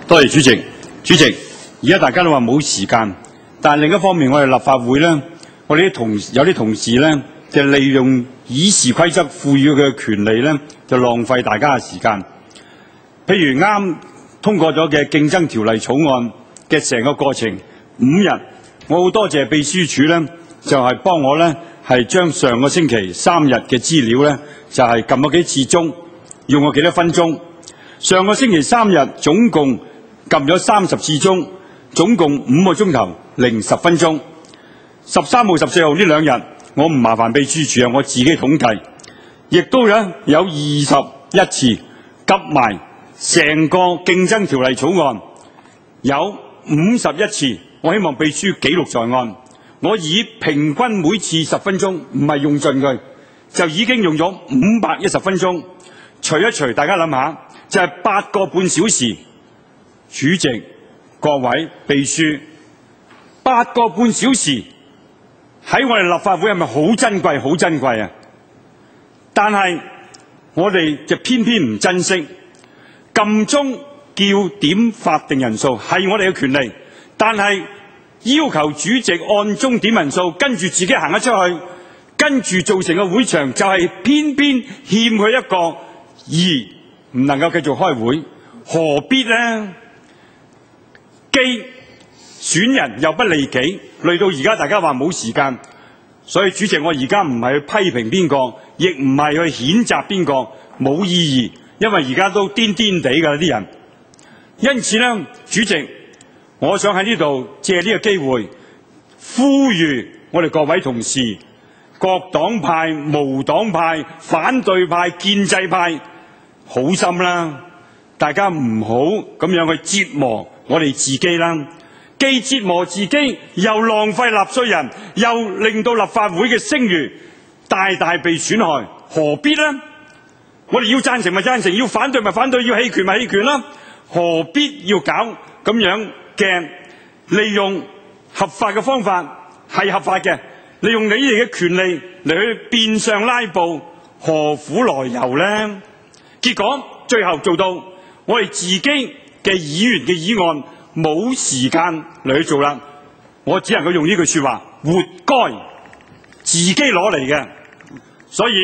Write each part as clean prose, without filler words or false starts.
多謝主席。主席，而家大家都話冇時間，但另一方面，我哋立法會咧，我哋有啲同事咧，就利用議事規則賦予佢嘅權利咧，就浪費大家嘅時間。譬如啱通過咗嘅競爭條例草案嘅成個過程5日，我好多謝秘書處咧，就係幫我咧係將上個星期3日嘅資料咧，就係撳咗幾次鐘，用咗幾多分鐘。上個星期3日總共撳咗30次鐘，總共5個鐘頭零10分鐘。13號、14號呢2日，我唔麻煩秘書處啊，我自己統計，亦都有21次，夾埋成個競爭條例草案有51次。我希望秘書記錄在案。我以平均每次10分鐘，唔係用盡佢，就已經用咗510分鐘。除一除，大家諗下，就係8個半小時。主席、各位秘書，8個半小時喺我哋立法會係咪好珍貴？好珍貴啊！但係我哋就偏偏唔珍惜。撳鐘叫點法定人數係我哋嘅權利，但係要求主席按鐘點人數，跟住自己行咗出去，跟住造成個會場就係偏偏欠佢一個，而唔能夠繼續開會，何必呢？既損人又不利己，累到而家大家話冇時間，所以主席，我而家唔係去批評邊個，亦唔係去譴責邊個，冇意義，因為而家都癲癲地㗎啲人。因此呢，主席，我想喺呢度借呢個機會呼籲我哋各位同事，各黨派、無黨派、反對派、建制派，好心啦，大家唔好咁樣去折磨我哋自己啦，既折磨自己，又浪費納稅人，又令到立法會嘅聲譽大大被損害，何必呢？我哋要贊成咪贊成，要反對咪反對，要棄權咪棄權啦，何必要搞咁樣嘅利用合法嘅方法係合法嘅，利用你哋嘅權利嚟去變相拉布，何苦來由呢？結果最後做到我哋自己嘅議員嘅議案冇時間嚟去做啦，我只能夠用呢句說話，活該自己攞嚟嘅。所以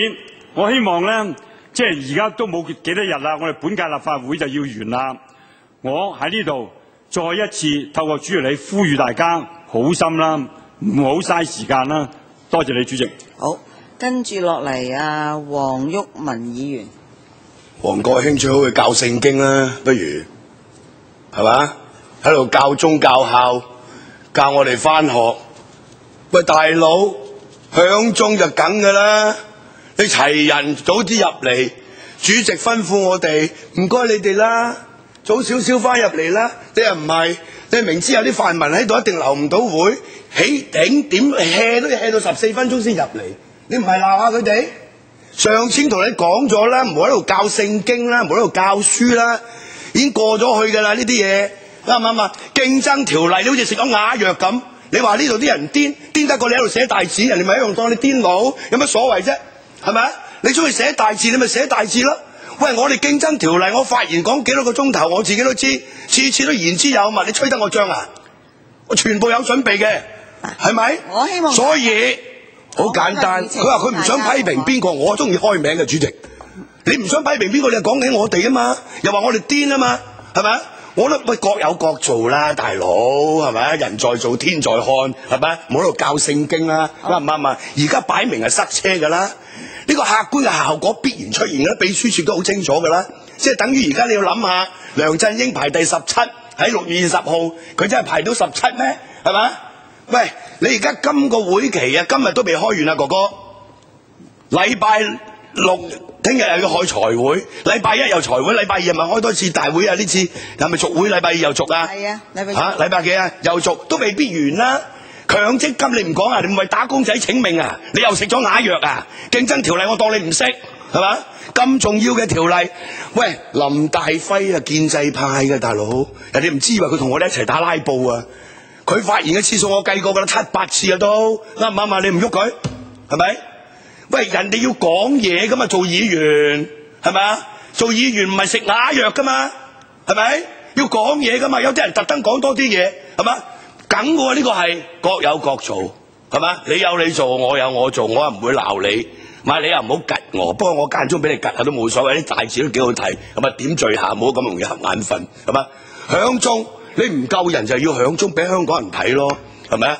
我希望呢，即係而家都冇幾多日啦，我哋本屆立法會就要完啦。我喺呢度再一次透過主席你呼籲大家好心啦，唔好嘥時間啦。多謝你主席。好，跟住落嚟啊，黃毓民議員。黃國興最好去教聖經啦，不如係嘛？喺度教宗教校，教我哋返學。喂，大佬響鐘就梗㗎啦，你齊人早啲入嚟，主席吩咐我哋，唔該你哋啦，早少少返入嚟啦。你又唔係，你明知有啲泛民喺度一定留唔到會，起頂點 hea 都要 hea 到14分鐘先入嚟，你唔係鬧下佢哋？上次同你講咗啦，唔好喺度教聖經啦，唔好喺度教書啦，已經過咗去㗎啦呢啲嘢，啱唔啱啊？競爭條例你好似食咗啞藥咁，你話呢度啲人癲得過你喺度寫大字，人哋咪一樣當你癲佬，有乜所謂啫？係咪？你中意寫大字，你咪寫大字咯。喂，我哋競爭條例，我發言講幾多個鐘頭，我自己都知，次次都言之有物，你吹得我脹啊？我全部有準備嘅，係咪？我希望所以。好簡單，佢話佢唔想批評邊個，我中意開名嘅主席。你唔想批評邊個，你就講緊我哋啊嘛，又話我哋癲啊嘛，係咪？我覺得喂，各有各做啦，大佬係咪？人在做天在看，係咪？唔好喺度教聖經啦，啱唔啱啊？而家擺明係塞車㗎啦，呢個客觀嘅效果必然出現㗎啦，秘書處都好清楚㗎啦，即係等於而家你要諗下，梁振英排第17喺6月20號，佢真係排到17咩？係咪？喂，你而家今個會期啊，今日都未開完啊，哥哥。禮拜6聽日又要開財會，禮拜1又財會，禮拜2咪開多次大會啊？呢次係咪續會？禮拜2又續啊？係啊，禮拜幾啊？又續都未必完啦。強積金你唔講啊？你唔為打工仔請命啊？你又食咗啞藥啊？競爭條例我當你唔識係嘛？咁重要嘅條例，喂，林大輝啊，建制派嘅大佬，人哋唔知話佢同我哋一齊打拉布啊！佢發言嘅次數我計過㗎啦，7-8次啊都，啱唔啱啊？你唔喐佢，係咪？喂，人哋要講嘢㗎嘛，做議員係咪啊？做議員唔係食啞藥㗎嘛，係咪？要講嘢噶嘛，有啲人特登講多啲嘢，係嘛？梗嘅喎，呢個係各有各做，係嘛？你有你做，我有我做，我又唔會鬧你，你又唔好吉我。不過我間中俾你吉下都冇所謂，啲大字都幾好睇，係咪？點綴下，唔好咁容易瞌眼瞓，係嘛？響鐘你唔夠人就要響鐘俾香港人睇咯，係咪啊？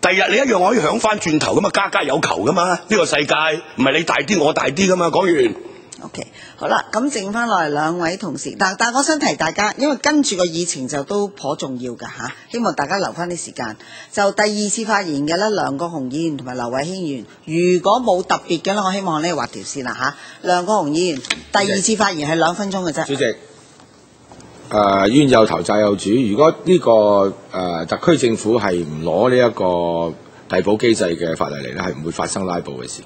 第日你一樣可以響翻轉頭噶嘛，家家有求噶嘛，呢個世界唔係你大啲我大啲噶嘛。講完。OK， 好啦，咁剩翻落嚟兩位同事，但我想提大家，因為跟住個議程就都頗重要㗎嚇，希望大家留翻啲時間。就第二次發言嘅咧，梁國雄議員同埋劉慧卿議員，如果冇特別嘅咧，我希望呢畫條線啦嚇。梁國雄議員第二次發言係2分鐘嘅啫。主席，冤有頭債有主，如果呢個特區政府係唔攞呢一個遞補機制嘅法例嚟咧，係唔會發生拉布嘅事。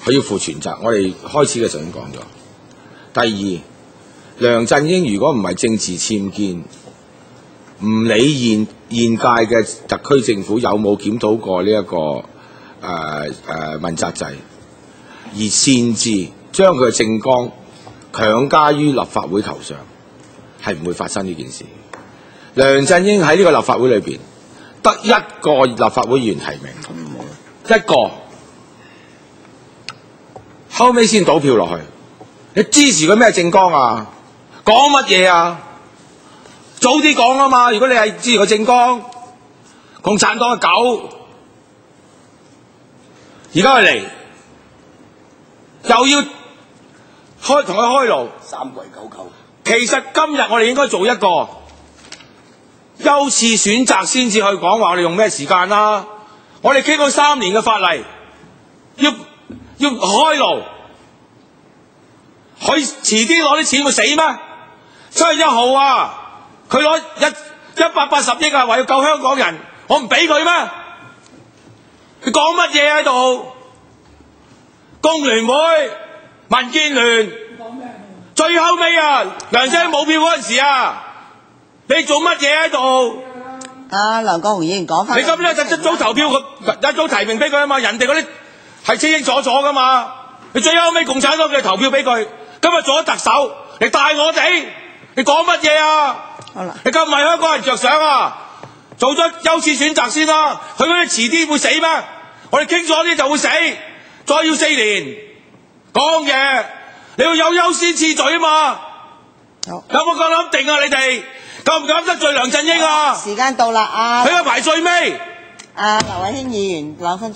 佢要負全責，我哋開始嘅時候已經講咗。第二，梁振英如果唔係政治僭建，唔理現屆嘅特區政府有冇檢討過呢一個問責制，而擅自將佢嘅政綱強加於立法會頭上，係唔會發生呢件事。梁振英喺呢個立法會裏邊得一個立法會議員提名，一個。後尾先倒票落去，你支持佢咩政綱啊？講乜嘢啊？早啲講啊嘛！如果你係支持佢政綱，共產黨嘅狗，而家佢嚟又要同佢開路，三跪九叩。其實今日我哋應該做一個優次選擇先至去講話，我哋用咩時間啦？我哋經過3年嘅法例，要開路，佢遲啲攞啲錢會死咩？7月1號啊，佢攞180億啊，話要救香港人，我唔俾佢咩？佢講乜嘢喺度？工聯會、民建聯，最後尾啊，梁振英冇票嗰陣時啊，你做乜嘢喺度？梁國雄議員講翻，你今日就一早投票，一早提名俾佢啊嘛，人哋嗰啲係清清楚楚噶嘛，你最後尾共產黨嘅投票俾佢，今日做咗特首，你帶我哋，你講乜嘢啊？好啦，你咁為香港人着想啊？做咗優次選擇先啦，佢嗰啲遲啲會死咩？我哋傾咗啲就會死，再要4年講嘢，你要有優先次序啊嘛。有冇夠諗定啊？你哋夠唔夠得罪梁振英啊？時間到啦，佢一排最尾。劉慧卿議員2分鐘。